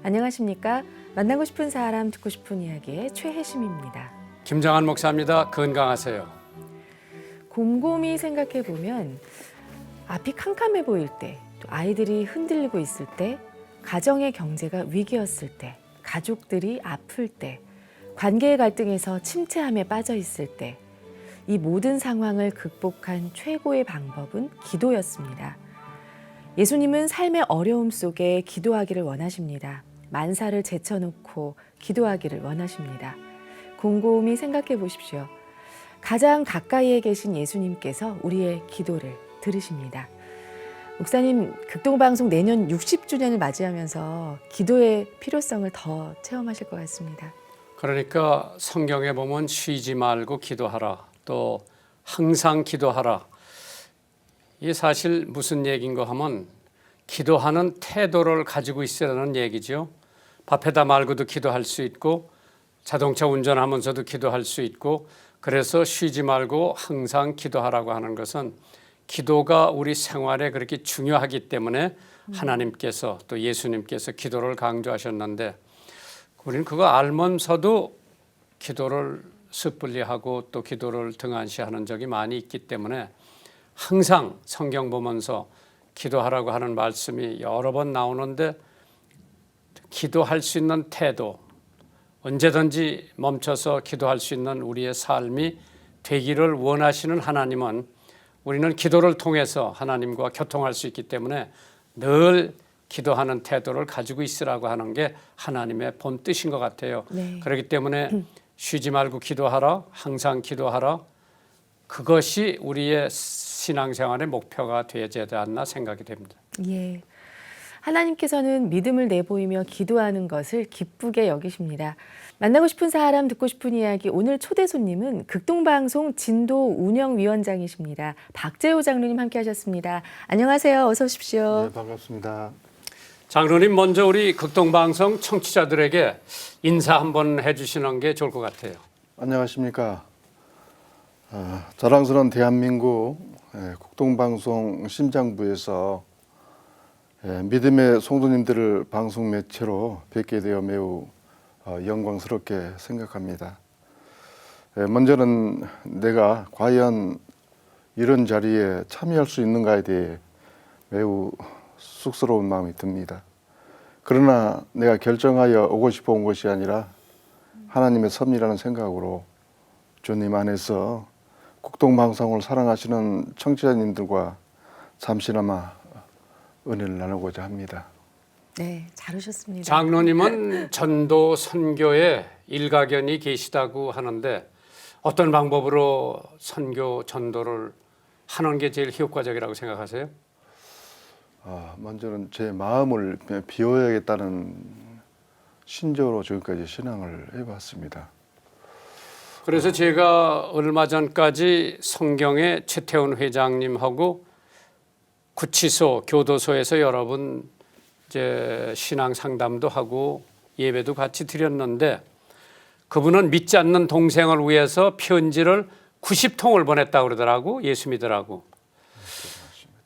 안녕하십니까? 만나고 싶은 사람, 듣고 싶은 이야기의 최혜심입니다. 김정한 목사입니다. 건강하세요. 곰곰이 생각해 보면 앞이 캄캄해 보일 때, 또 아이들이 흔들리고 있을 때, 가정의 경제가 위기였을 때, 가족들이 아플 때, 관계의 갈등에서 침체함에 빠져 있을 때, 이 모든 상황을 극복한 최고의 방법은 기도였습니다. 예수님은 삶의 어려움 속에 기도하기를 원하십니다. 만사를 제쳐놓고 기도하기를 원하십니다. 곰곰이 생각해 보십시오. 가장 가까이에 계신 예수님께서 우리의 기도를 들으십니다. 목사님, 극동방송 내년 60주년을 맞이하면서 기도의 필요성을 더 체험하실 것 같습니다. 그러니까 성경에 보면 쉬지 말고 기도하라, 또 항상 기도하라. 이게 사실 무슨 얘기인가 하면 기도하는 태도를 가지고 있으라는 얘기죠. 밥에다 말고도 기도할 수 있고 자동차 운전하면서도 기도할 수 있고, 그래서 쉬지 말고 항상 기도하라고 하는 것은 기도가 우리 생활에 그렇게 중요하기 때문에 하나님께서 또 예수님께서 기도를 강조하셨는데, 우리는 그거 알면서도 기도를 섣불리하고 또 기도를 등한시하는 적이 많이 있기 때문에 항상 성경 보면서 기도하라고 하는 말씀이 여러 번 나오는데, 기도할 수 있는 태도, 언제든지 멈춰서 기도할 수 있는 우리의 삶이 되기를 원하시는 하나님은 우리는 기도를 통해서 하나님과 교통할 수 있기 때문에 늘 기도하는 태도를 가지고 있으라고 하는 게 하나님의 본 뜻인 것 같아요. 네. 그렇기 때문에 쉬지 말고 기도하라, 항상 기도하라, 그것이 우리의 신앙생활의 목표가 되어야 되지 않나 생각이 됩니다. 예. 하나님께서는 믿음을 내보이며 기도하는 것을 기쁘게 여기십니다. 만나고 싶은 사람, 듣고 싶은 이야기, 오늘 초대 손님은 극동방송 진도 운영위원장이십니다. 박재호 장로님 함께 하셨습니다. 안녕하세요. 어서 오십시오. 네, 반갑습니다. 장로님, 먼저 우리 극동방송 청취자들에게 인사 한번 해주시는 게 좋을 것 같아요. 안녕하십니까. 자랑스러운 대한민국 국동방송 심장부에서 믿음의 성도님들을 방송 매체로 뵙게 되어 매우 영광스럽게 생각합니다. 먼저는 내가 과연 이런 자리에 참여할 수 있는가에 대해 매우 쑥스러운 마음이 듭니다. 그러나 내가 결정하여 오고 싶어 온 것이 아니라 하나님의 섭리라는 생각으로 주님 안에서 국동방송을 사랑하시는 청취자님들과 잠시나마 은혜를 나누고자 합니다. 네, 잘 오셨습니다. 장로님은 전도 선교에 일가견이 계시다고 하는데, 어떤 방법으로 선교 전도를 하는 게 제일 효과적이라고 생각하세요? 먼저는 제 마음을 비워야겠다는 신조로 지금까지 신앙을 해봤습니다. 그래서 제가 얼마 전까지 성경의 최태훈 회장님하고 구치소, 교도소에서 여러분 이제 신앙 상담도 하고 예배도 같이 드렸는데, 그분은 믿지 않는 동생을 위해서 편지를 90통을 보냈다고 그러더라고. 예수 믿으라고.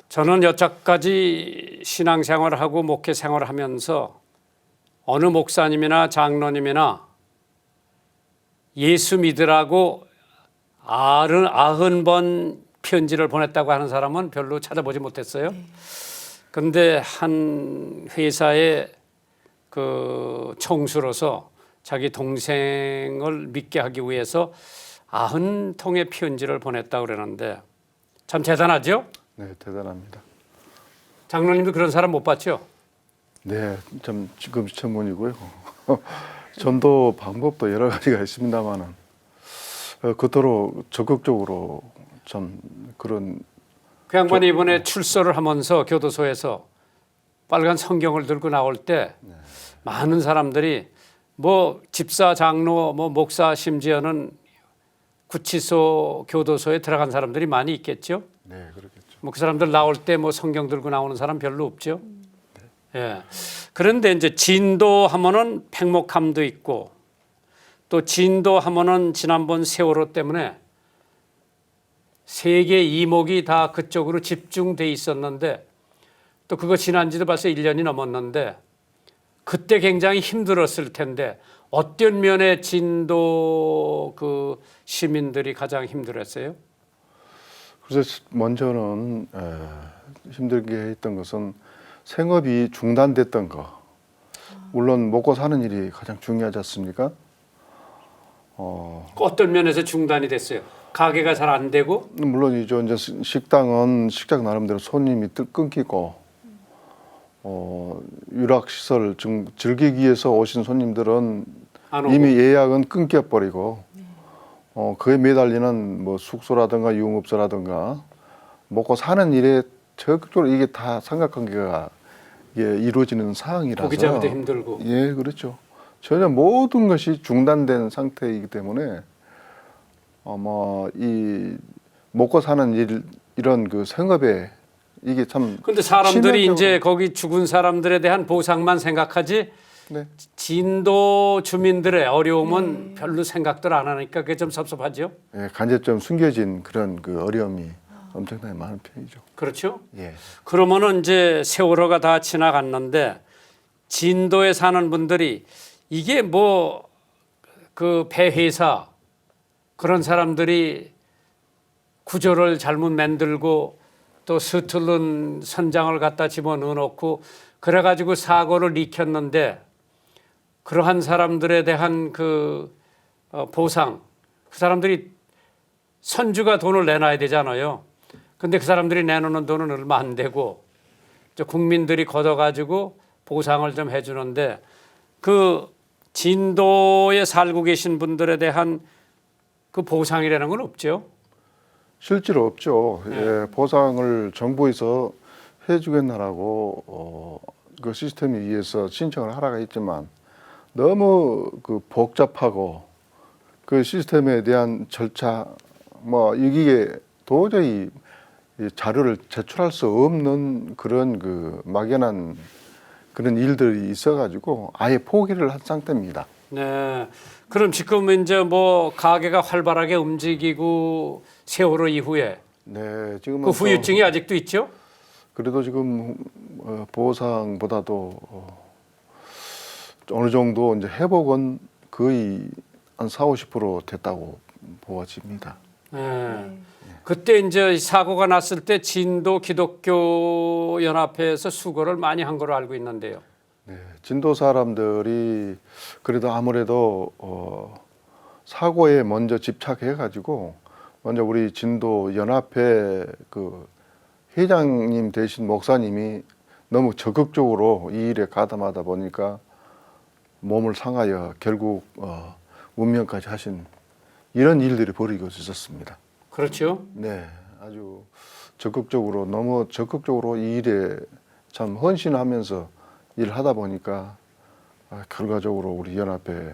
저는 여태까지 신앙생활을 하고 목회 생활을 하면서 어느 목사님이나 장로님이나 예수 믿으라고 90번 편지를 보냈다고 하는 사람은 별로 찾아보지 못했어요. 그런데 한 회사의 그 총수로서 자기 동생을 믿게 하기 위해서 90통의 편지를 보냈다고 그러는데 참 대단하죠? 네, 대단합니다. 장로님도 그런 사람 못 봤죠? 네, 좀 지금 전문이고요. 전도 방법도 여러 가지가 있습니다만은 그토록 적극적으로 좀 그런 그 양반이 이번에 출소를 하면서 교도소에서 빨간 성경을 들고 나올 때 많은 사람들이 뭐 집사, 장로, 뭐 목사, 심지어는 구치소, 교도소에 들어간 사람들이 많이 있겠죠. 네, 그렇겠죠. 뭐 그 사람들 나올 때 뭐 성경 들고 나오는 사람 별로 없죠. 예. 그런데 이제 진도하면은 팽목함도 있고, 또 진도하면은 지난번 세월호 때문에 세계 이목이 다 그쪽으로 집중돼 있었는데, 또 그거 지난 지도 벌써 1년이 넘었는데 그때 굉장히 힘들었을 텐데 어떤 면에 진도 그 시민들이 가장 힘들었어요? 그래서 먼저는 힘들게 했던 것은 생업이 중단됐던 거. 물론 먹고 사는 일이 가장 중요하지 않습니까? 어떤 면에서 중단이 됐어요? 가게가 잘 안 되고 물론이죠. 이제 식당은 식당 나름대로 손님이 끊기고, 유락시설 즐기기 위해서 오신 손님들은 안 오고. 이미 예약은 끊겨버리고, 그에 매달리는 뭐 숙소라든가 유흥업소라든가 먹고 사는 일에 적극적으로 이게 다 삼각관계가 이루어지는 상황이라서 고기잡이도 힘들고. 예, 그렇죠. 전혀 모든 것이 중단된 상태이기 때문에 이 먹고 사는 이런 그 생업에 이게 참 근데 사람들이 치명적으로- 이제 거기 죽은 사람들에 대한 보상만 생각하지 네. 진도 주민들의 어려움은 별로 생각들 안 하니까 그게 좀 섭섭하죠. 예, 간접점 숨겨진 그런 그 어려움이 엄청나게 많은 편이죠. 그렇죠? 예. 그러면은 이제 세월호가 다 지나갔는데 진도에 사는 분들이 이게 뭐 그 배회사 그런 사람들이 구조를 잘못 만들고 또 서툴른 선장을 갖다 집어넣어 놓고 그래가지고 사고를 일으켰는데 그러한 사람들에 대한 그 보상 그 사람들이 선주가 돈을 내놔야 되잖아요. 근데 그 사람들이 내놓는 돈은 얼마 안 되고 국민들이 걷어가지고 보상을 좀 해주는데 그 진도에 살고 계신 분들에 대한 그 보상이라는 건 없죠. 실제로 없죠. 예, 보상을 정부에서 해주겠나라고 그 시스템에 의해서 신청을 하라고 했지만 너무 그 복잡하고 그 시스템에 대한 절차 뭐 이게 도저히 이 자료를 제출할 수 없는 그런 그 막연한 그런 일들이 있어가지고 아예 포기를 한 상태입니다. 네. 그럼 지금 이제 뭐 가게가 활발하게 움직이고 세월호 이후에 네, 지금은 그 후유증이 아직도 있죠? 그래도 지금 보상보다도 어느 정도 이제 회복은 거의 한 40~50% 됐다고 보아집니다. 네. 그때 이제 사고가 났을 때 진도 기독교 연합회에서 수고를 많이 한 걸로 알고 있는데요. 네, 진도 사람들이 그래도 아무래도 사고에 먼저 집착해가지고 먼저 우리 진도 연합회 그 회장님 되신 목사님이 너무 적극적으로 이 일에 가담하다 보니까 몸을 상하여 결국 운명까지 하신 이런 일들이 벌이고 있었습니다. 그렇죠? 네, 아주 적극적으로 너무 적극적으로 이 일에 참 헌신하면서 일하다 보니까 결과적으로 우리 연합회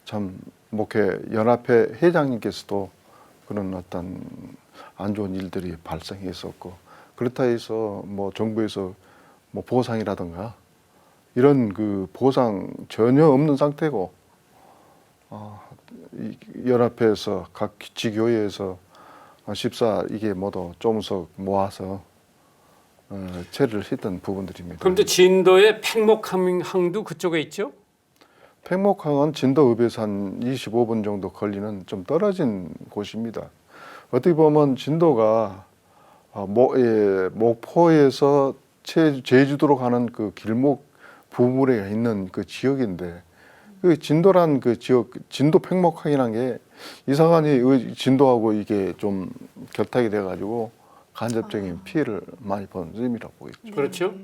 참 목회 연합회 회장님께서도 그런 어떤 안 좋은 일들이 발생했었고 그렇다 해서 뭐 정부에서 뭐 보상이라든가 이런 그 보상 전혀 없는 상태고 이 연합회에서 각 지교회에서 14 이게 모두 조금씩 모아서 처리를 했던 부분들입니다. 그럼 또 진도의 팽목항도 그쪽에 있죠? 팽목항은 진도읍에서 한 25분 정도 걸리는 좀 떨어진 곳입니다. 어떻게 보면 진도가 목포에서 제주도로 가는 그 길목 부분에 있는 그 지역인데 그 진도란 그 지역 진도 팽목항이라는 게 이상하니 진도하고 이게 좀 결탁이 돼가지고 간접적인 피해를 많이 본 셈이라고 보겠죠. 그렇죠?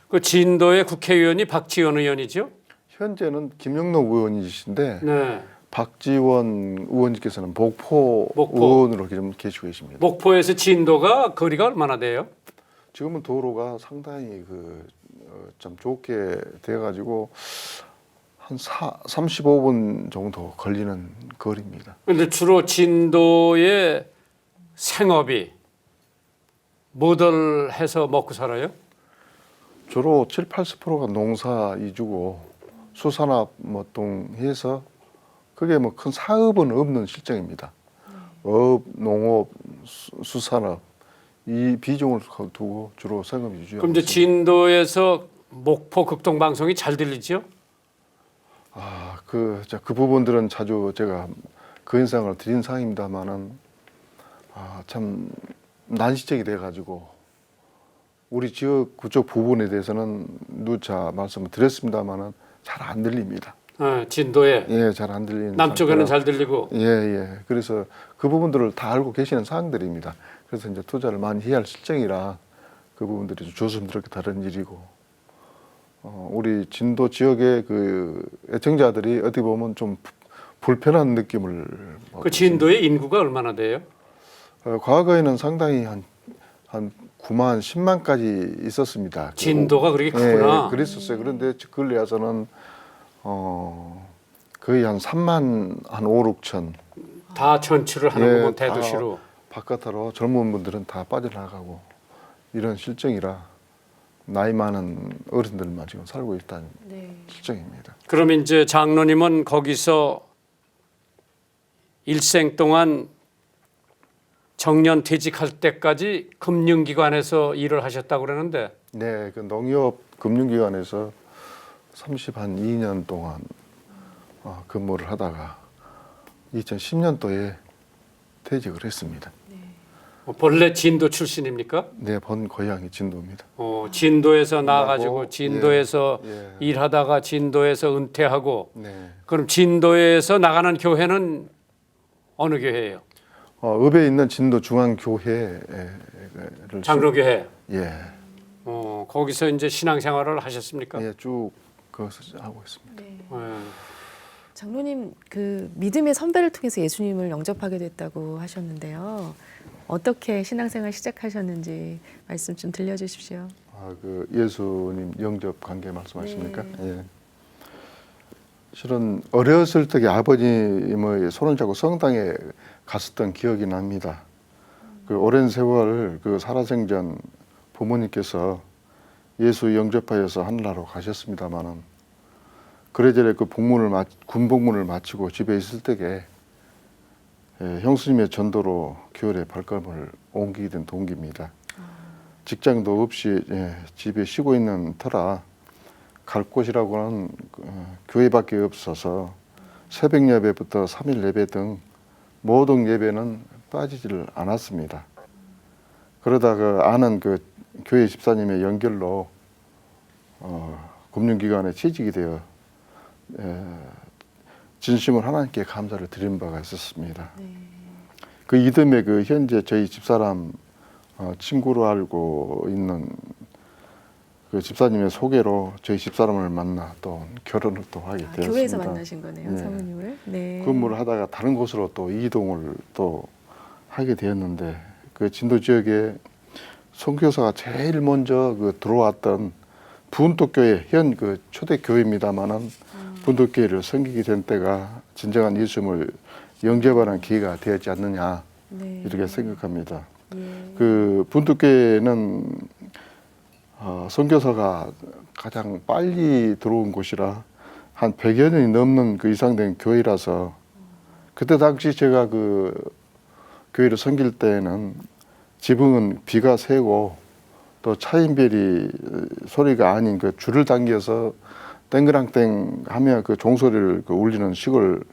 그 진도의 국회의원이 박지원 의원이죠? 현재는 김영록 의원이신데 네. 박지원 의원님께서는 목포 의원으로 지금 계시고 계십니다. 목포에서 진도가 거리가 얼마나 돼요? 지금은 도로가 상당히 좀 좋게 돼가지고 한 35분 정도 걸리는 거리입니다. 그런데 주로 진도의 생업이 뭐들 해서 먹고 살아요? 주로 70~80%가 농사 위주고 수산업 등 해서 그게 뭐 큰 사업은 없는 실정입니다. 농업, 수산업 이 비중을 두고 주로 생업이 유지하고 그럼 이제 있습니다. 진도에서 목포 극동방송이 잘 들리죠? 그 부분들은 자주 제가 그 인상을 드린 상입니다만은 참 난시적이 돼가지고 우리 지역 그쪽 부분에 대해서는 누차 말씀을 드렸습니다만은 잘 안 들립니다. 진도에 예, 잘 안 들리는 남쪽에는 상태라. 잘 들리고 예, 예. 그래서 그 부분들을 다 알고 계시는 사항들입니다. 그래서 이제 투자를 많이 해야 할 실정이라 그 부분들이 좀 조심스럽게 다른 일이고, 우리 진도 지역의 그 애청자들이 어떻게 보면 좀 불편한 느낌을 그 진도의 인구가 얼마나 돼요? 과거에는 상당히 한 9만, 10만까지 있었습니다. 진도가 그렇게 크구나. 예, 그랬었어요. 그런데 근래 와서는 거의 한 3만 한 5, 6천. 다 전출을 하는 예, 거면 다 대도시로. 바깥으로 젊은 분들은 다 빠져나가고 이런 실정이라 나이 많은 어른들만 지금 살고 있다는 네. 실정입니다. 그럼 이제 장로님은 거기서 일생 동안 정년 퇴직할 때까지 금융기관에서 일을 하셨다고 그러는데 네, 그 농협 금융기관에서 32년 동안 근무를 하다가 2010년도에 퇴직을 했습니다. 본래 진도 출신입니까? 네, 본 고향이 진도입니다. 진도에서 나가지고 나고, 진도에서 예. 일하다가 진도에서 은퇴하고 네. 그럼 진도에서 나가는 교회는 어느 교회예요? 읍에 있는 진도 중앙교회를 장로교회. 예, 거기서 이제 신앙생활을 하셨습니까? 예, 쭉 거기서 하고 있습니다. 네. 예. 장로님 그 믿음의 선배를 통해서 예수님을 영접하게 됐다고 하셨는데요. 어떻게 신앙생활 시작하셨는지 말씀 좀 들려주십시오. 그 예수님 영접 관계 말씀하십니까? 네. 예. 실은 어렸을 적에 아버님의 손을 잡고 성당에 갔었던 기억이 납니다. 그 오랜 세월 그 살아생전 부모님께서 예수 영접하여서 하늘나라로 가셨습니다마는 그래저래 그 군 복무를 마치고 집에 있을 때에 형수님의 전도로 교회에 발걸음을 옮기게 된 동기입니다. 직장도 없이 집에 쉬고 있는 터라 갈 곳이라고는 교회밖에 없어서 새벽 예배부터 3일 예배 등 모든 예배는 빠지지를 않았습니다. 그러다가 아는 그 교회 집사님의 연결로 금융기관에 취직이 되어 진심으로 하나님께 감사를 드린 바가 있었습니다. 그 이듬해 그 현재 저희 집사람 친구로 알고 있는 그 집사님의 소개로 저희 집사람을 만나 또 결혼을 또 하게 되었습니다. 교회에서 만나신 거네요, 네. 사모님을. 네. 근무를 하다가 다른 곳으로 또 이동을 또 하게 되었는데 그 진도 지역에 선교사가 제일 먼저 그 들어왔던 분독교회 현 그 초대 교회입니다만은 분독교회를 섬기게 된 때가 진정한 예수님을 영접하는 기회가 되었지 않느냐 네. 이렇게 생각합니다. 예. 그 분독교회는 선교사가 가장 빨리 들어온 곳이라 한 100여 년이 넘는 그 이상 된 교회라서 그때 당시 제가 그 교회를 섬길 때에는 지붕은 비가 새고 또 차인별이 소리가 아닌 그 줄을 당겨서 땡그랑땡 하며 그 종소리를 그 울리는 시골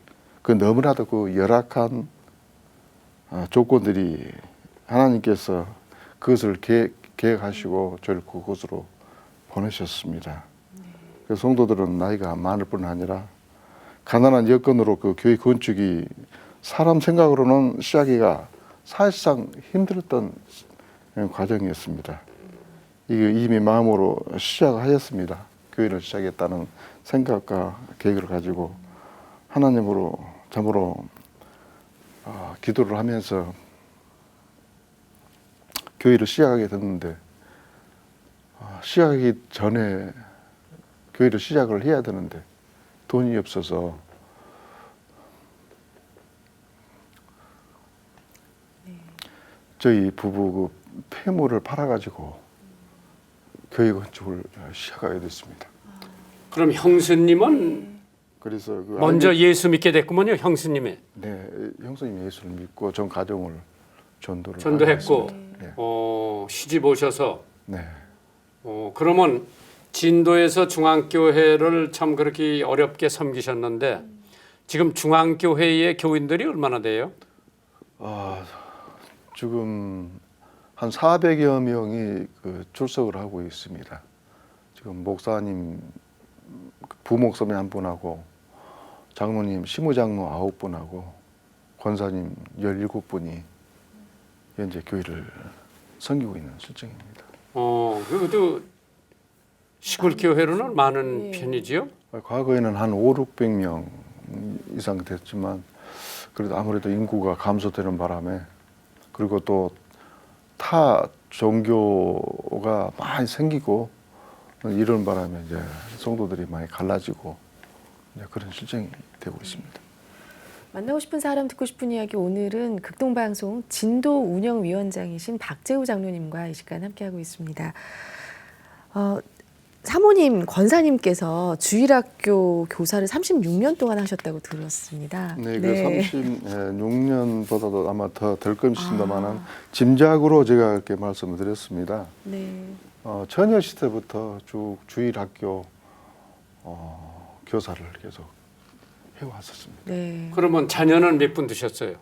그 너무나도 그 열악한 조건들이 하나님께서 그것을 계획하시고 저를 그곳으로 보내셨습니다. 그 성도들은 나이가 많을 뿐 아니라 가난한 여건으로 그 교회 건축이 사람 생각으로는 시작이가 사실상 힘들었던 과정이었습니다. 이게 이미 마음으로 시작하였습니다. 교회를 시작했다는 생각과 계획을 가지고 하나님으로 참으로 기도를 하면서 교회를 시작하게 됐는데 시작하기 전에 교회를 시작을 해야 되는데 돈이 없어서 저희 부부 그 폐물을 팔아가지고 교회 건축을 시작하게 됐습니다. 그럼 형수님은 그래서 그 먼저 예수 믿게 됐구먼요, 형수님이. 네, 형수님 예수를 믿고 전 가정을 전도를 전도했고 하게 됐습니다. 시집 오셔서 네. 그러면 진도에서 중앙교회를 참 그렇게 어렵게 섬기셨는데 지금 중앙교회의 교인들이 얼마나 돼요? 지금 한 400여 명이 그 출석을 하고 있습니다. 지금 목사님, 부목사님 한 분하고 장로님, 시무장로 9분하고 권사님 17분이 현재 교회를 섬기고 있는 실정입니다. 그래도 시골 교회로는 많은 편이지요? 과거에는 한 5, 600명 이상 됐지만 그래도 아무래도 인구가 감소되는 바람에 그리고 또 타 종교가 많이 생기고 이런 바람에 이제 성도들이 많이 갈라지고 이제 그런 실정이 되고 있습니다. 만나고 싶은 사람 듣고 싶은 이야기 오늘은 극동방송 진도 운영위원장이신 박재우 장로님과 이 시간 함께하고 있습니다. 사모님 권사님께서 주일학교 교사를 36년 동안 하셨다고 들었습니다. 네, 그 36년보다도 아마 더 될 것입니다만은 짐작으로 제가 이렇게 말씀을 드렸습니다. 네. 처녀 시대부터 쭉 주일학교 교사를 계속 해왔었습니다. 네. 그러면 자녀는 몇 분 두셨어요?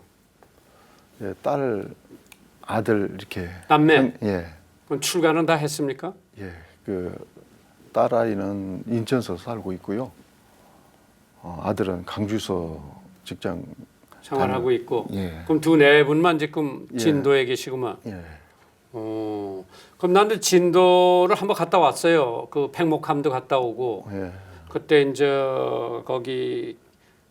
예, 딸, 아들 이렇게 남매? 예, 그럼 출가는 다 했습니까? 예, 그 딸아이는 인천서 살고 있고요. 아들은 강주서 직장 생활하고 있고. 예. 그럼 두 네 분만 지금 예. 진도에 계시구만. 예. 그럼 나도 진도를 한번 갔다 왔어요. 그 백목함도 갔다 오고. 예. 그때 이제 거기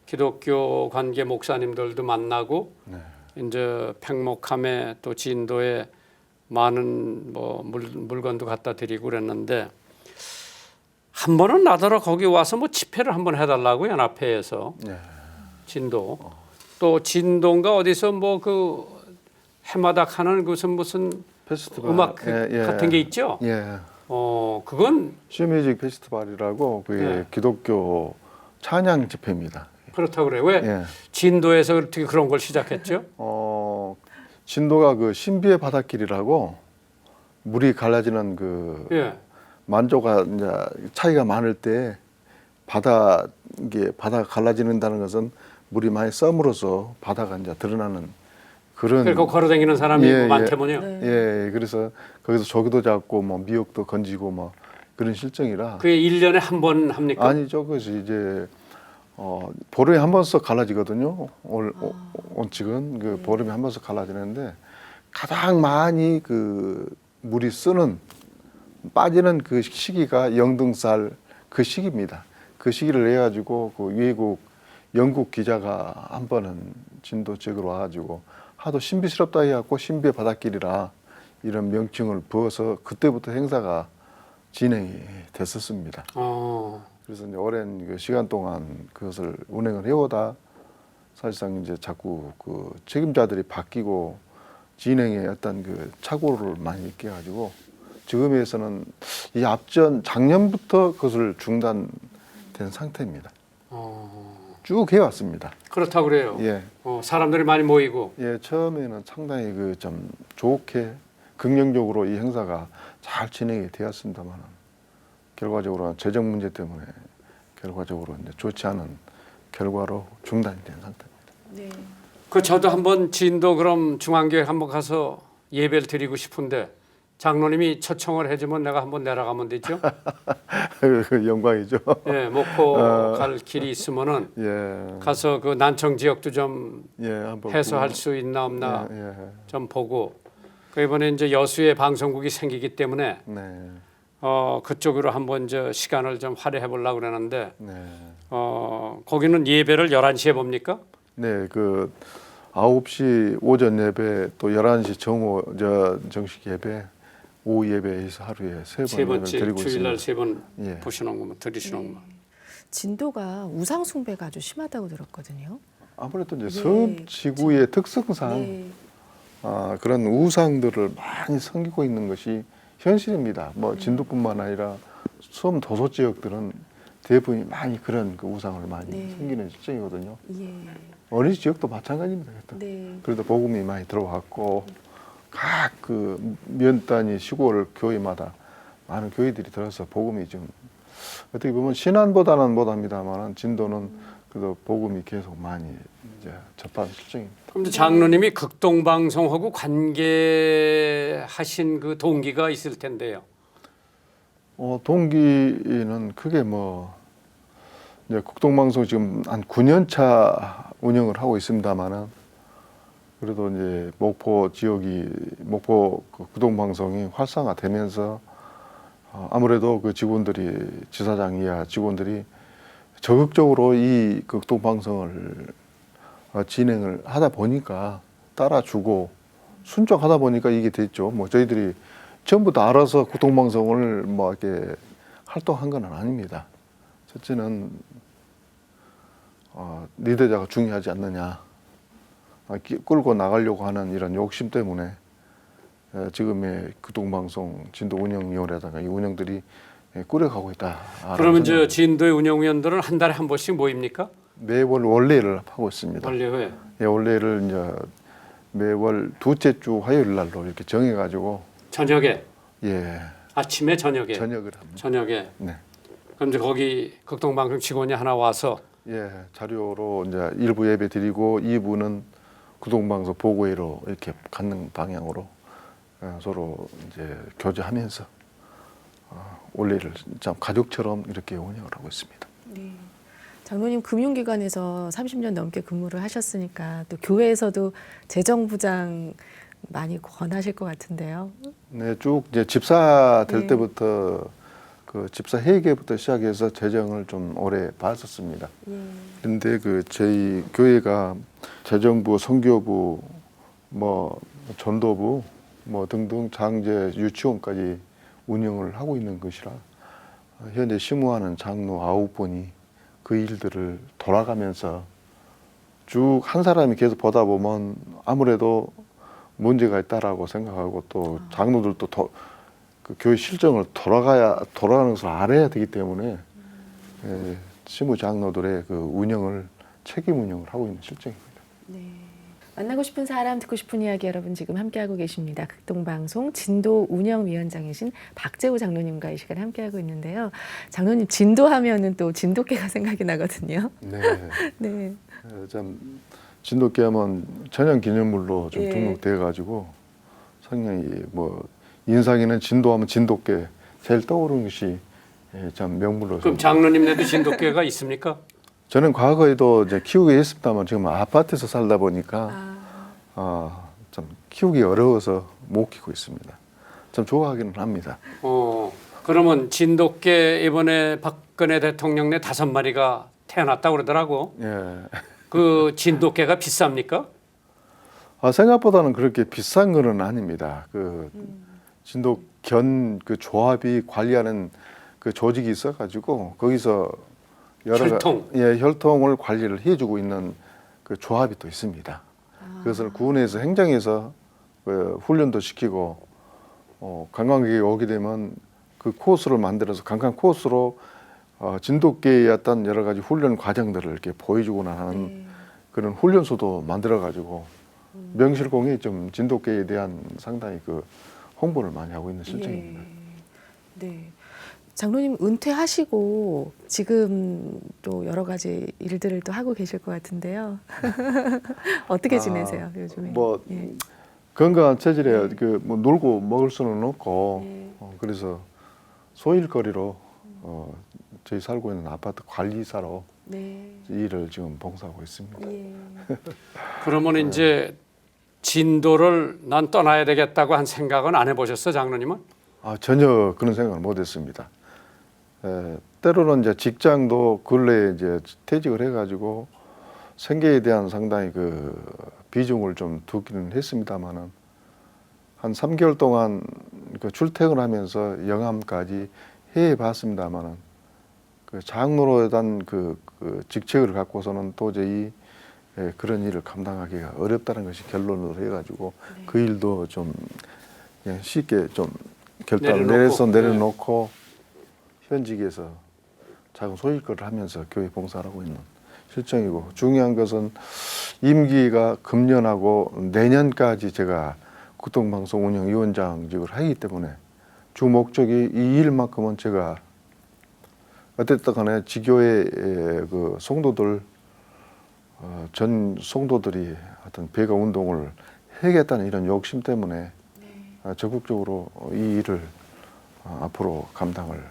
기독교 관계 목사님들도 만나고 네. 이제 백목함에 또 진도에 많은 뭐 물건도 갖다 드리고 그랬는데 한 번은 나더러 거기 와서 뭐 집회를 한번 해달라고 연합회에서 예. 진도 또 진도인가 어디서 뭐 그 해마다 하는 무슨 페스티벌 음악 예. 같은 게 있죠. 예. 그건 쇼뮤직 페스티벌이라고 그 네. 기독교 찬양 집회입니다. 그렇다고 그래요. 왜 예. 진도에서 어떻게 그런 걸 시작했죠? 진도가 그 신비의 바닷길이라고 물이 갈라지는 그 예. 만조가 이제 차이가 많을 때 바다가 갈라지는다는 것은 물이 많이 썸으로써 바다가 이제 드러나는 그런 그러니까 걸어다니는 사람이 예, 많다면요. 네. 예, 그래서 거기서 조기도 잡고 뭐 미역도 건지고 뭐 그런 실정이라 그게 1년에 한 번 합니까? 아니죠. 그것이 이제 보름에 한 번씩 갈라지거든요. 온칙은 그 보름에 한 번씩 갈라지는데 가장 많이 그 물이 빠지는 그 시기가 영등살 그 시기입니다. 그 시기를 내 가지고 그 외국 영국 기자가 한 번은 진도 지역으로 와가지고 하도 신비스럽다 해갖고 신비의 바닷길이라 이런 명칭을 부어서 그때부터 행사가 진행이 됐었습니다. 그래서 이제 오랜 그 시간 동안 그것을 운행을 해오다 사실상 이제 자꾸 그 책임자들이 바뀌고 진행에 어떤 그 착오를 많이 느껴가지고 지금에서는 이 앞전 작년부터 그것을 중단된 상태입니다. 쭉 해왔습니다. 그렇다고 그래요. 예. 사람들이 많이 모이고. 예, 처음에는 상당히 그 좀 좋게 긍정적으로 이 행사가 잘 진행이 되었습니다만 결과적으로 재정 문제 때문에 결과적으로 이제 좋지 않은 결과로 중단이 된 상태입니다. 네. 저도 한번 진도 그럼 중앙교회 한번 가서 예배를 드리고 싶은데 장로님이 초청을 해주면 내가 한번 내려가면 되죠? 영광이죠. 예, 목포 갈 길이 있으면은 예. 가서 그 난청 지역도 좀 한번 해소할 수 있나 없나 예. 좀 보고 그 이번에 이제 여수에 방송국이 생기기 때문에 네. 그쪽으로 한번 이제 시간을 좀 할애해 보려고 그러는데 네. 거기는 예배를 11시에 봅니까? 네, 그 9시 오전 예배 또 11시 정식 예배 오후 예배에서 하루에 세 세 번 번째 드리고 주일날 있습니다. 세 번 예. 보시는 거면 들으시는 거. 진도가 우상 숭배가 아주 심하다고 들었거든요. 아무래도 이제 네. 섬 지구의 특성상 네. 그런 우상들을 많이 섬기고 있는 것이 현실입니다. 뭐 진도뿐만 아니라 섬 도서 지역들은 대부분이 많이 그런 그 우상을 많이 네. 섬기는 실정이거든요. 예. 어느 지역도 마찬가지입니다. 네. 그래도 복음이 많이 들어왔고 각 그 면 단위 시골 교회마다 많은 교회들이 들어서 복음이 좀 어떻게 보면 신안보다는 못합니다만 진도는 그래도 복음이 계속 많이 이제 접한 실정입니다. 그럼 장로님이 극동방송하고 관계하신 그 동기가 있을 텐데요. 동기는 크게 뭐 이제 국동방송 지금 한 9년 차 운영을 하고 있습니다만은 그래도 이제 목포 지역이 목포 그 구동방송이 활성화되면서 아무래도 그 직원들이 지사장 이하 직원들이 적극적으로 이 극동방송을 진행을 하다 보니까 따라주고 순종하다 보니까 이게 됐죠. 뭐 저희들이 전부 다 알아서 극동방송을 뭐 이렇게 활동한 건 아닙니다. 첫째는 리더자가 중요하지 않느냐. 끌고 나가려고 하는 이런 욕심 때문에 지금의 극동방송 진도 운영위원회다가 이 운영들이 꾸려가고 있다. 그러면 저 진도의 운영위원들은 한 달에 한 번씩 모입니까? 매월 원래를 하고 있습니다. 원래회. 예, 원래를 이제 매월 둘째 주 화요일 날로 이렇게 정해가지고 저녁에. 예 아침에 저녁에. 저녁을 합니다. 저녁에. 네. 그럼 이제 거기 극동방송 직원이 하나 와서 예 자료로 이제 일부 예배 드리고 2부는 극동방송 보고회로 이렇게 갖는 방향으로 서로 이제 교제하면서 원래를 참 가족처럼 이렇게 운영을 하고 있습니다. 네. 장로님 금융기관에서 30년 넘게 근무를 하셨으니까 또 교회에서도 재정부장 많이 권하실 것 같은데요. 네, 쭉 이제 집사 될 네. 때부터 그 집사 회계부터 시작해서 재정을 좀 오래 봤었습니다. 그런데 그 저희 교회가 재정부, 선교부, 뭐 전도부, 뭐 등등 장제 유치원까지 운영을 하고 있는 것이라 현재 심우하는 장로 9분이 그 일들을 돌아가면서 쭉 한 사람이 계속 보다 보면 아무래도 문제가 있다라고 생각하고 또 장로들도 그 교회 실정을 돌아가는 것을 알아야 되기 때문에 시무 장로들의 그 운영을 책임 운영을 하고 있는 실정입니다. 네. 만나고 싶은 사람 듣고 싶은 이야기 여러분 지금 함께하고 계십니다. 극동방송 진도 운영위원장이신 박재우 장로님과 이 시간에 함께하고 있는데요. 장로님 진도하면은 또 진돗개가 생각이 나거든요. 네. 네. 참 진돗개 하면 천연기념물로 좀 예. 등록돼 가지고 상당히 뭐 인상에는 진도하면 진돗개 제일 떠오르는 것이 참 명물로. 그럼 장로님네도 진돗개가 있습니까? 저는 과거에도 이제 키우게 했습니다만 지금 아파트에서 살다 보니까 좀 키우기 어려워서 못 키우고 있습니다. 좀 좋아하기는 합니다. 그러면 진돗개 이번에 박근혜 대통령 내 5마리가 태어났다고 그러더라고. 예. 그 진돗개가 비쌉니까? 생각보다는 그렇게 비싼 거는 아닙니다. 그 진돗견 그 조합이 관리하는 그 조직이 있어가지고 거기서 혈통. 혈통을 관리를 해주고 있는 그 조합이 또 있습니다. 그것을 군에서 행정에서 훈련도 시키고 관광객이 오게 되면 그 코스를 만들어서 관광 코스로 진돗개의 어떤 여러 가지 훈련 과정들을 이렇게 보여주거나 하는 그런 훈련소도 만들어가지고 명실공히 좀 진돗개에 대한 상당히 그 홍보를 많이 하고 있는 실정입니다. 네. 장로님 은퇴하시고 지금 또 여러 가지 일들을 또 하고 계실 것 같은데요. 어떻게 지내세요 요즘에? 뭐 예. 건강한 체질에 그 뭐 놀고 먹을 수는 없고 그래서 소일거리로 저희 살고 있는 아파트 관리사로 네. 일을 지금 봉사하고 있습니다. 예. 그러면 이제 진도를 난 떠나야 되겠다고 한 생각은 안 해보셨어, 장로님은? 전혀 그런 생각을 못했습니다. 때로는 이제 직장도 근래에 이제 퇴직을 해가지고 생계에 대한 상당히 그 비중을 좀 두기는 했습니다만은 한 3개월 동안 그 출퇴근하면서 영암까지 해봤습니다만은 그 장로에 대한 그 직책을 갖고서는 도저히 그런 일을 감당하기가 어렵다는 것이 결론으로 해가지고 그 일도 좀 그냥 쉽게 좀 결단을 내려놓고 현직에서 작은 소일거리를 하면서 교회 봉사를 하고 있는 실정이고 중요한 것은 임기가 금년하고 내년까지 제가 극동방송 운영위원장직을 하기 때문에 주 목적이 이 일만큼은 제가 어쨌든 간에 지교의 그 성도들 전 성도들이 어떤 배가 운동을 해야겠다는 이런 욕심 때문에 적극적으로 이 일을 앞으로 감당을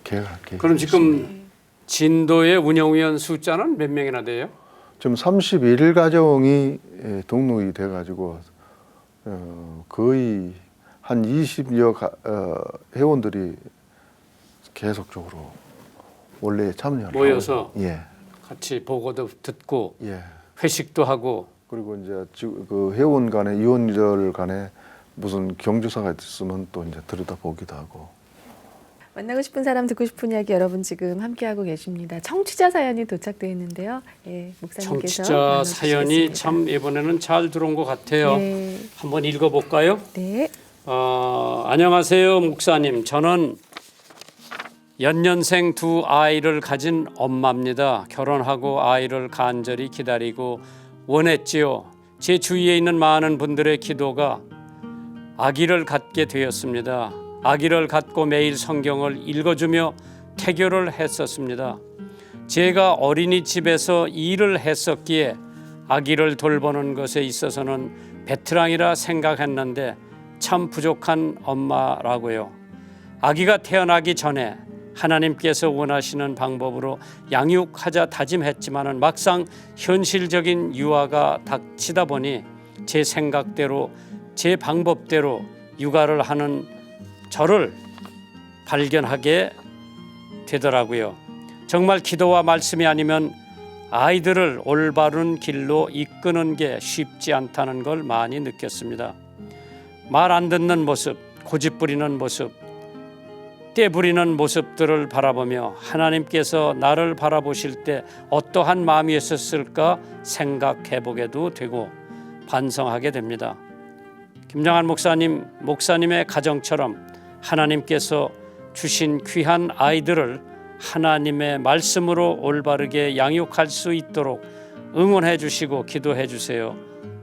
계획할 그럼 지금 네. 진도의 운영위원 숫자는 몇 명이나 돼요? 지금 31일 가정이 등록이 돼가지고 거의 한 20여 회원들이 계속적으로 원래 참여를 모여서 하고, 예, 같이 보고도 듣고 예. 회식도 하고. 그리고 이제 그 회원 간에 위원들 간에 무슨 경조사가 있으면 또 이제 들여다보기도 하고. 만나고 싶은 사람 듣고 싶은 이야기 여러분 지금 함께하고 계십니다. 청취자 사연이 도착되어 있는데요. 예, 목사님께서 청취자 사연이 나눠주시겠습니다. 참 이번에는 잘 들어온 것 같아요. 네. 한번 읽어볼까요? 네. 안녕하세요, 목사님. 저는 연년생 두 아이를 가진 엄마입니다. 결혼하고 아이를 간절히 기다리고 원했지요. 제 주위에 있는 많은 분들의 기도가 아기를 갖게 되었습니다. 아기를 갖고 매일 성경을 읽어주며 태교를 했었습니다. 제가 어린이집에서 일을 했었기에 아기를 돌보는 것에 있어서는 베테랑이라 생각했는데 참 부족한 엄마라고요. 아기가 태어나기 전에 하나님께서 원하시는 방법으로 양육하자 다짐했지만은 막상 현실적인 유아가 닥치다 보니 제 생각대로 제 방법대로 육아를 하는 저를 발견하게 되더라고요. 정말 기도와 말씀이 아니면 아이들을 올바른 길로 이끄는 게 쉽지 않다는 걸 많이 느꼈습니다. 말 안 듣는 모습, 고집 부리는 모습, 떼 부리는 모습들을 바라보며 하나님께서 나를 바라보실 때 어떠한 마음이었을까 생각해보게도 되고 반성하게 됩니다. 김정한 목사님의 가정처럼 하나님께서 주신 귀한 아이들을 하나님의 말씀으로 올바르게 양육할 수 있도록 응원해 주시고 기도해 주세요.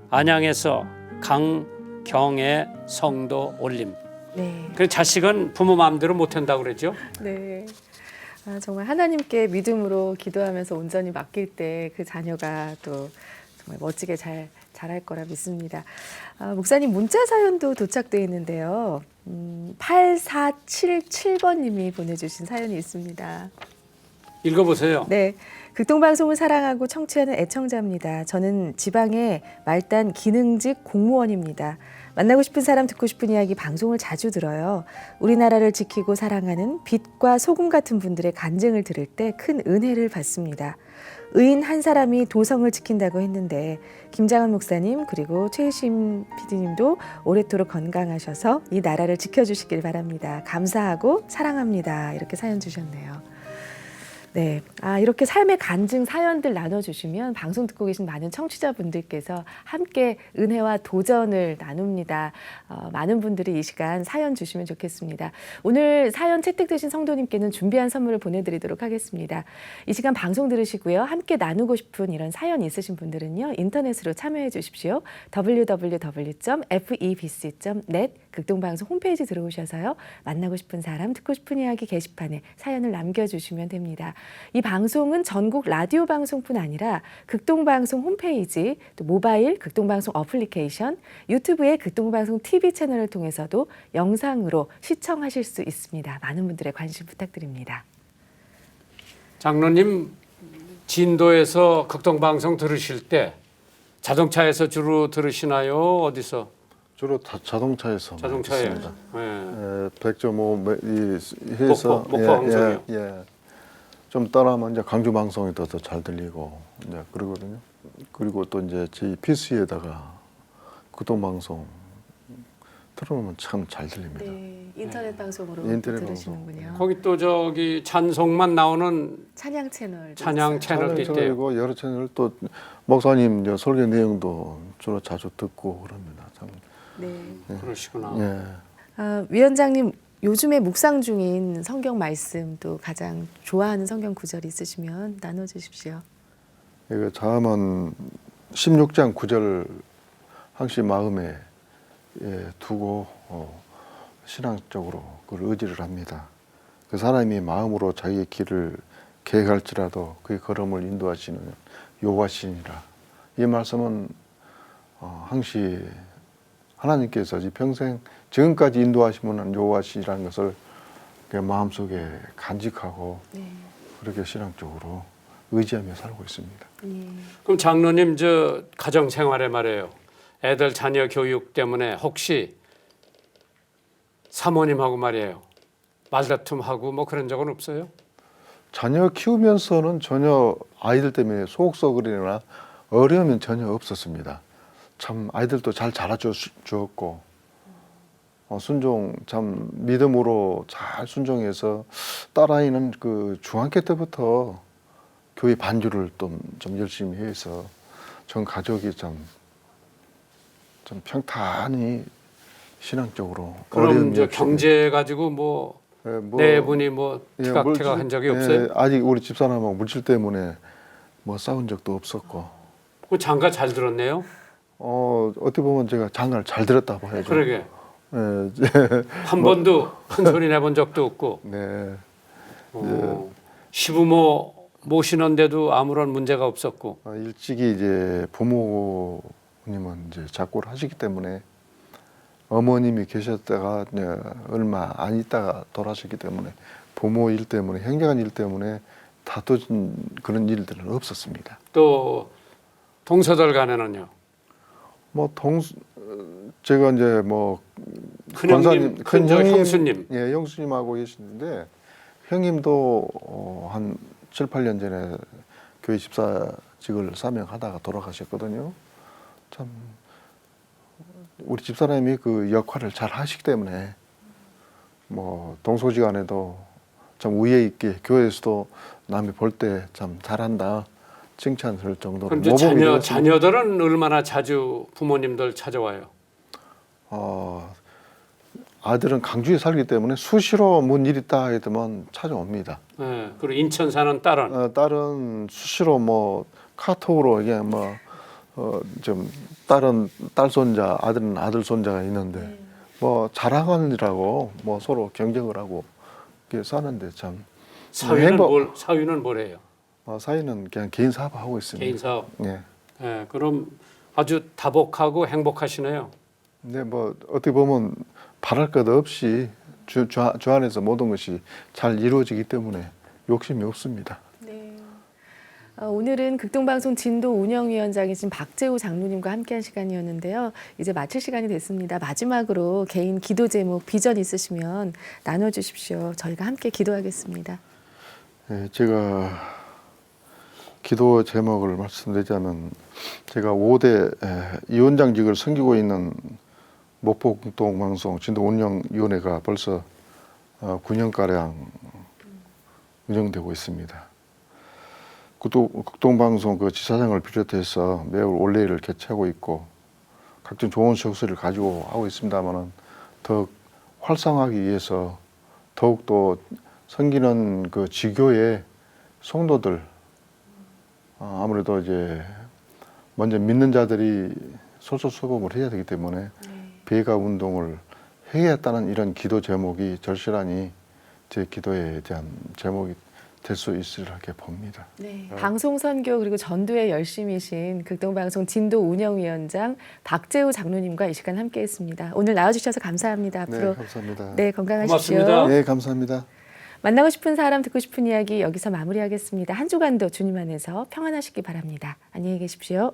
안양에서 강경애 성도 올림. 네. 그 자식은 부모 마음대로 못 한다고 그랬죠? 네. 정말 하나님께 믿음으로 기도하면서 온전히 맡길 때 그 자녀가 또 정말 멋지게 잘할 거라 믿습니다. 목사님 문자 사연도 도착되어 있는데요. 8477번님이 보내주신 사연이 있습니다. 읽어보세요. 네. 극동방송을 사랑하고 청취하는 애청자입니다. 저는 지방의 말단 기능직 공무원입니다. 만나고 싶은 사람 듣고 싶은 이야기 방송을 자주 들어요. 우리나라를 지키고 사랑하는 빛과 소금 같은 분들의 간증을 들을 때 큰 은혜를 받습니다. 의인 한 사람이 도성을 지킨다고 했는데 김장은 목사님 그리고 최희심 PD님도 오래도록 건강하셔서 이 나라를 지켜주시길 바랍니다. 감사하고 사랑합니다. 이렇게 사연 주셨네요. 네, 이렇게 삶의 간증 사연들 나눠주시면 방송 듣고 계신 많은 청취자분들께서 함께 은혜와 도전을 나눕니다. 많은 분들이 이 시간 사연 주시면 좋겠습니다. 오늘 사연 채택되신 성도님께는 준비한 선물을 보내드리도록 하겠습니다. 이 시간 방송 들으시고요. 함께 나누고 싶은 이런 사연 있으신 분들은요. 인터넷으로 참여해 주십시오. www.febc.net 극동방송 홈페이지 들어오셔서요. 만나고 싶은 사람, 듣고 싶은 이야기 게시판에 사연을 남겨주시면 됩니다. 이 방송은 전국 라디오 방송뿐 아니라 극동방송 홈페이지, 또 모바일 극동방송 어플리케이션, 유튜브의 극동방송 TV 채널을 통해서도 영상으로 시청하실 수 있습니다. 많은 분들의 관심 부탁드립니다. 장로님 진도에서 극동방송 들으실 때 자동차에서 주로 들으시나요? 어디서? 주로 자동차에서 자동차에. 있습니다. 예. 100.5 해서 목포 방송이요. 좀 떠나면 이제 강주 방송이 더 잘 들리고 이제 그러거든요. 그리고 또 이제 저희 PC에다가 극동 방송 틀어놓으면 참 잘 들립니다. 네, 인터넷 방송으로 인터넷 들으시는군요. 거기 또 저기 찬송만 나오는 찬양 채널. 찬양 채널도 있대요. 채널이고 여러 채널 또 목사님 이제 설교 내용도 주로 자주 듣고 그럽니다. 참. 네. 그러시구나. 예. 위원장님 요즘에 묵상 중인 성경 말씀도 가장 좋아하는 성경 구절 있으시면 나눠주십시오. 이거 자만 16장 9절 항시 마음에 두고 신앙적으로 그걸 의지를 합니다. 그 사람이 마음으로 자기의 길을 계획할지라도 그의 걸음을 인도하시는 여호와시니라. 이 말씀은 항시 하나님께서 평생 지금까지 인도하시는 여호와시라는 것을 그 마음속에 간직하고 네. 그렇게 신앙적으로 의지하며 살고 있습니다. 예. 그럼 장로님 저 가정 생활에 말이에요. 애들 자녀 교육 때문에 혹시 사모님하고 말이에요. 말다툼하고 뭐 그런 적은 없어요? 자녀 키우면서는 전혀 아이들 때문에 속썩거리거나 어려움은 전혀 없었습니다. 참 아이들도 잘 자라주었고 순종 참 믿음으로 잘 순종해서 딸아이는 그 중학교 때부터 교회 반주를 좀 열심히 해서 전 가족이 좀 평탄히 신앙적으로 그럼 어려움이 저 없이 경제 가지고 뭐 예, 네 분이 뭐 예, 티각태각 한 적이 예, 없어요? 아직 우리 집사람하고 물질 때문에 뭐 싸운 적도 없었고 그 장가 잘 들었네요. 어떻게 보면 제가 장가를 잘 들었다 봐야죠. 그러게 예, 한 번도 큰 소리 내본 적도 없고 네. 시부모 모시는데도 아무런 문제가 없었고 일찍이 이제 부모님은 이제 작고를 하시기 때문에 어머님이 계셨다가 이제 얼마 안 있다가 돌아가셨기 때문에 부모 일 때문에 행정한 일 때문에 다투진 그런 일들은 없었습니다. 또 동서들 간에는요. 뭐 제가 이제 뭐 큰형님, 큰 형수님. 예, 형수님하고 계시는데 형님도 한 7, 8년 전에 교회 집사직을 사명하다가 돌아가셨거든요. 참 우리 집사람이 그 역할을 잘 하시기 때문에 뭐 동서지간에도 참 우애 있게 교회에서도 남이 볼 때 참 잘한다 칭찬할 정도로 그럼 이제 모범이 되었습니다. 자녀들은 얼마나 자주 부모님들 찾아와요? 아들은 강주에 살기 때문에 수시로 뭔 일 있다 하더만 찾아옵니다. 예, 그리고 인천 사는 딸은 딸은 수시로 뭐 카톡으로 이게 뭐좀 딸은 딸 손자, 아들은 아들 손자가 있는데 뭐 자랑하느라고 뭐 서로 경쟁을 하고 이렇게 사는데 참 사위는 뭘 해요? 사이는 그냥 개인 사업 하고 있습니다. 개인 사업. 예. 예, 그럼 아주 다복하고 행복하시네요. 근데 뭐 어떻게 보면 바랄 것 없이 주 안에서 모든 것이 잘 이루어지기 때문에 욕심이 없습니다. 네. 오늘은 극동방송 진도 운영위원장이신 박재우 장로님과 함께한 시간이었는데요. 이제 마칠 시간이 됐습니다. 마지막으로 개인 기도 제목, 비전 있으시면 나눠주십시오. 저희가 함께 기도하겠습니다. 예, 제가 기도 제목을 말씀드리자면 제가 5대 위원장직을 섬기고 있는 목포 극동방송 진도 운영위원회가 벌써 9년가량 운영되고 있습니다. 극동방송 그 지사장을 비롯해서 매월 원래를 개최하고 있고 각종 좋은 속세를 가지고 하고 있습니다만은 더 활성화하기 위해서 더욱더 섬기는 그 지교의 성도들 아무래도 이제 먼저 믿는 자들이 솔솔수범을 해야 되기 때문에 배가 운동을 해야겠다는 이런 기도 제목이 절실하니 제 기도에 대한 제목이 될 수 있으리라고 봅니다. 네. 방송 선교 그리고 전도에 열심이신 극동방송 진도 운영위원장 박재우 장로님과 이 시간 함께했습니다. 오늘 나와주셔서 감사합니다. 앞으로 네, 감사합니다. 네, 건강하십시오. 고맙습니다. 네, 감사합니다. 만나고 싶은 사람 듣고 싶은 이야기 여기서 마무리하겠습니다. 한 주간도 주님 안에서 평안하시기 바랍니다. 안녕히 계십시오.